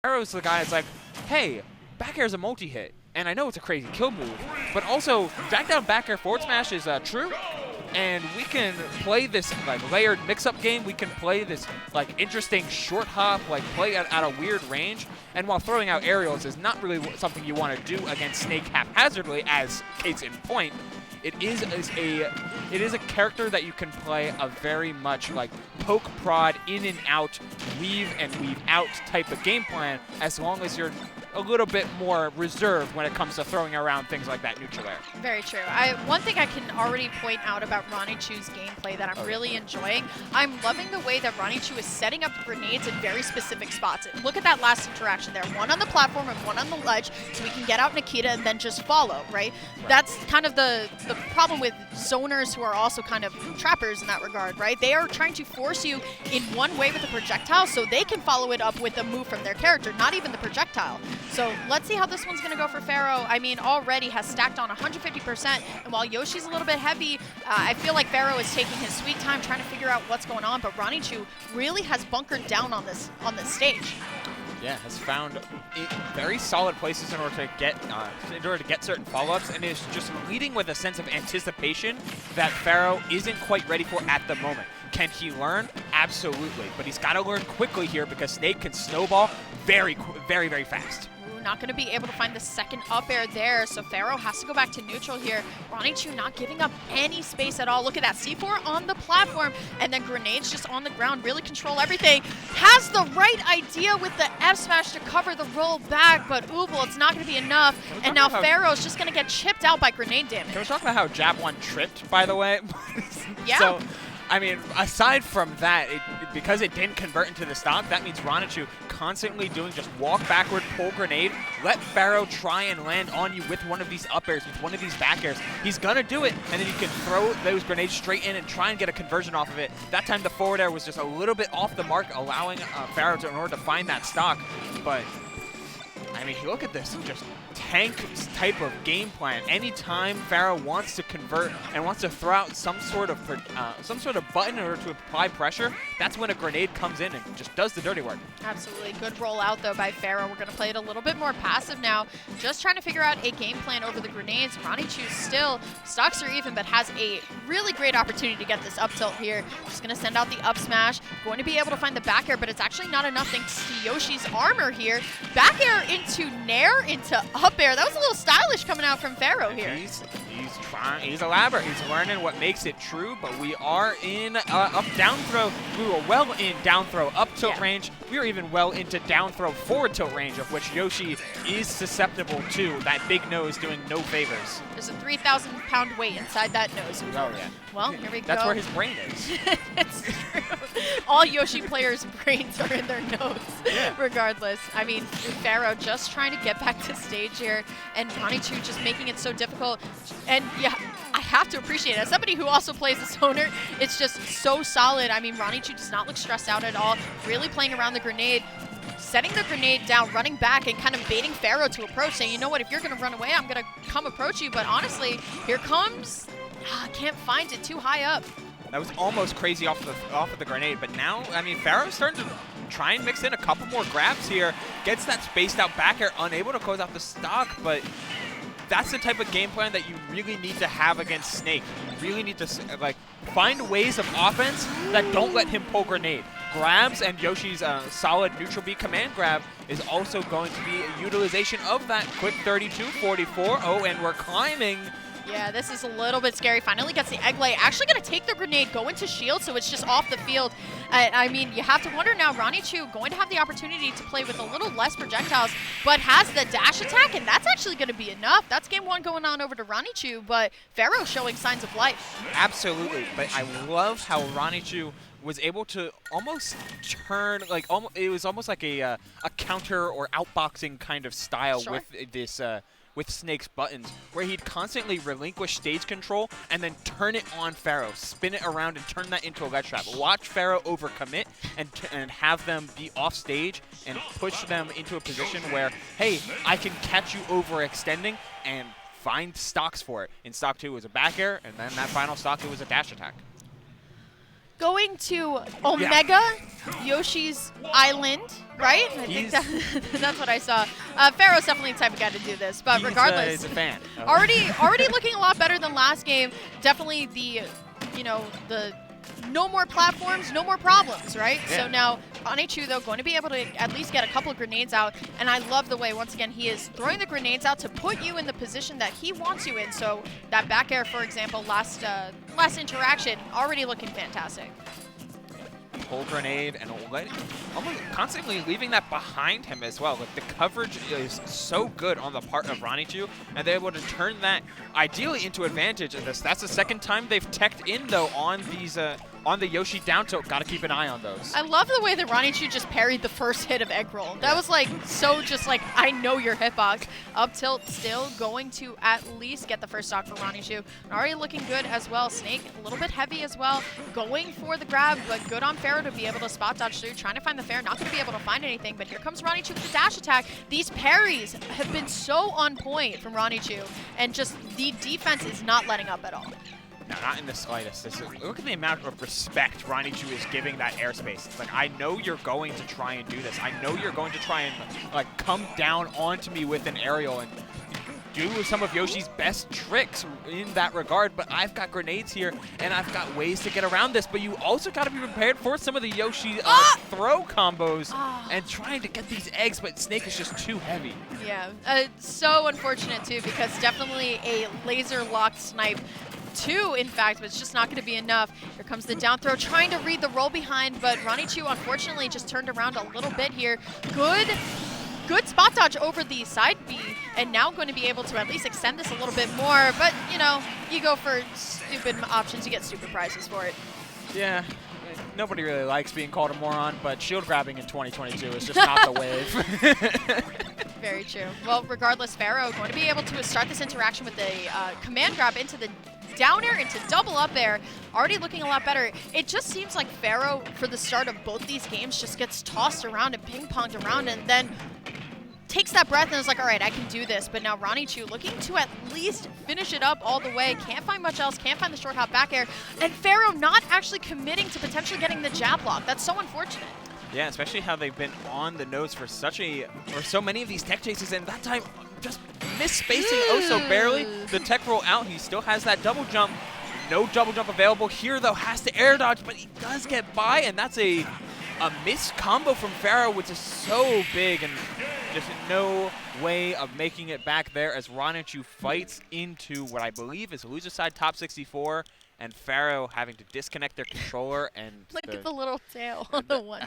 Pharoah's the guy that's like, hey, back air is a multi-hit, and I know it's a crazy kill move, but also drag down back air forward smash is true, and we can play this like layered mix-up game. We can play this like interesting short hop, like play at a weird range, and while throwing out aerials is not really something you want to do against Snake haphazardly, as case in point. It is a character that you can play a very much like poke prod in and out, weave and weave out type of game plan, as long as you're a little bit more reserved when it comes to throwing around things like that neutral air. Very true. One thing I can already point out about Ronnichu's gameplay that I'm really enjoying, I'm loving the way that Ronnichu is setting up grenades in very specific spots. Look at that last interaction there. One on the platform and one on the ledge, so we can get out Nikita and then just follow, right? That's kind of the problem with zoners who are also kind of trappers in that regard, right? They are trying to force you in one way with a projectile so they can follow it up with a move from their character, not even the projectile. So let's see how this one's going to go for Pharoah. I mean, already has stacked on 150%, and while Yoshi's a little bit heavy, I feel like Pharoah is taking his sweet time trying to figure out what's going on, but Ronnichu really has bunkered down on this stage. Yeah, has found very solid places in order to get certain follow-ups, and is just leading with a sense of anticipation that Pharoah isn't quite ready for at the moment. Can he learn? Absolutely, but he's got to learn quickly here because Snake can snowball very, very fast. Not going to be able to find the second up air there, so Pharoah has to go back to neutral here. Ronnichu not giving up any space at all. Look at that, C4 on the platform, and then grenades just on the ground, really control everything. Has the right idea with the F smash to cover the roll back, but Ooble, it's not going to be enough, and now Pharoah's just going to get chipped out by grenade damage. Can we talk about how Jab 1 tripped, by the way? Yeah. So, I mean, aside from that, because it didn't convert into the stock, that means Ronnichu constantly doing just walk backward, pull grenade, let Pharoah try and land on you with one of these up airs, with one of these back airs. He's going to do it, and then you can throw those grenades straight in and try and get a conversion off of it. That time the forward air was just a little bit off the mark, allowing Pharoah in order to find that stock. But, I mean, look at this, just tank type of game plan. Anytime Pharoah wants to convert and wants to throw out some sort of button in order to apply pressure, that's when a grenade comes in and just does the dirty work. Absolutely. Good rollout, though, by Pharoah. We're going to play it a little bit more passive now, just trying to figure out a game plan over the grenades. Ronnichu still, stocks are even, but has a really great opportunity to get this up tilt here. Just going to send out the up smash. Going to be able to find the back air, but it's actually not enough thanks to Yoshi's armor here. Back air into nair, into up air. That was a little stylish coming out from Pharoah here. He's elaborate. He's learning what makes it true, but we are in up down throw. We were well in down throw up tilt range. We are even well into down throw forward tilt range, of which Yoshi is susceptible to. That big nose doing no favors. There's a 3,000-pound weight inside that nose. Oh, yeah. Well, here we go. That's where his brain is. It's true. All Yoshi players' brains are in their nose, regardless. I mean, Pharoah just trying to get back to stage here, and Ronnichu just making it so difficult. And yeah, I have to appreciate it. As somebody who also plays a zoner, it's just so solid. I mean, Ronnichu does not look stressed out at all, really playing around the grenade, setting the grenade down, running back, and kind of baiting Pharoah to approach, saying, you know what, if you're going to run away, I'm going to come approach you. But honestly, here comes, I can't find it, too high up. That was almost crazy off of the grenade, but now, I mean, Pharoah's starting to try and mix in a couple more grabs here, gets that spaced out back air, unable to close out the stock, but that's the type of game plan that you really need to have against Snake. You really need to like find ways of offense that don't let him pull grenade. Grabs and Yoshi's solid neutral B command grab is also going to be a utilization of that quick 32-44. Oh, and we're climbing. Yeah, this is a little bit scary. Finally gets the egg lay. Actually going to take the grenade, go into shield, so it's just off the field. I mean, you have to wonder now, Ronnichu going to have the opportunity to play with a little less projectiles, but has the dash attack, and that's actually going to be enough. That's game one going on over to Ronnichu, but Pharoah showing signs of life. Absolutely, but I love how Ronnichu was able to almost turn, like, it was almost like a counter or outboxing kind of style with this with Snake's buttons, where he'd constantly relinquish stage control and then turn it on Pharoah, spin it around and turn that into a ledge trap. Watch Pharoah overcommit and have them be off stage and push them into a position where, hey, I can catch you overextending and find stocks for it. In stock 2 it was a back air, and then that final stock it was a dash attack. going to Omega Yoshi's Island, right? I think that's what I saw. Pharoah's definitely the type of guy to do this, but regardless, he's a fan. already looking a lot better than last game. Definitely the no more platforms, no more problems, right? Yeah. So now Ronnichu, though, going to be able to at least get a couple of grenades out, and I love the way, once again, he is throwing the grenades out to put you in the position that he wants you in. So that back air, for example, last interaction, already looking fantastic. Pull grenade and almost constantly leaving that behind him as well. Like, the coverage is so good on the part of Ronnichu, and they're able to turn that ideally into advantage in this. That's the second time they've teched in, though, on these on the Yoshi down tilt. Got to keep an eye on those. I love the way that Ronnichu just parried the first hit of egg roll. That was like so just like, I know your hitbox. Up tilt still going to at least get the first stock for Ronnichu. Already looking good as well. Snake a little bit heavy as well. Going for the grab, but good on Pharoah to be able to spot dodge through. Trying to find the fair. Not going to be able to find anything, but here comes Ronnichu with the dash attack. These parries have been so on point from Ronnichu, and just the defense is not letting up at all. No, not in the slightest. Look at the amount of respect Ronnichu is giving that airspace. It's like, I know you're going to try and do this. I know you're going to try and like come down onto me with an aerial and do some of Yoshi's best tricks in that regard, but I've got grenades here, and I've got ways to get around this, but you also got to be prepared for some of the Yoshi throw combos and trying to get these eggs, but Snake is just too heavy. Yeah, so unfortunate, too, because definitely a laser-locked snipe. Two, in fact, but it's just not going to be enough. Here comes the down throw, trying to read the roll behind, but Ronnichu, unfortunately, just turned around a little bit here. Good spot dodge over the side B, and now going to be able to at least extend this a little bit more, but, you know, you go for stupid options, you get stupid prizes for it. Yeah. Nobody really likes being called a moron, but shield grabbing in 2022 is just not the wave. Very true. Well, regardless, Pharoah going to be able to start this interaction with the command grab into the down air, into double up air. Already looking a lot better. It just seems like Pharoah, for the start of both these games, just gets tossed around and ping-ponged around, and then takes that breath and is like, all right, I can do this. But now Ronnichu looking to at least finish it up all the way. Can't find much else. Can't find the short hop back air. And Pharoah not actually committing to potentially getting the jab block. That's so unfortunate. Yeah, especially how they've been on the nose for so many of these tech chases, and that time just misspacing oh so barely. The tech roll out, he still has that double jump. No double jump available here, though. Has to air dodge, but he does get by, and that's a missed combo from Pharoah, which is so big, and just no way of making it back there as Ronnichu fights into what I believe is loser side top 64, and Pharoah having to disconnect their controller and look at the little tail on the one.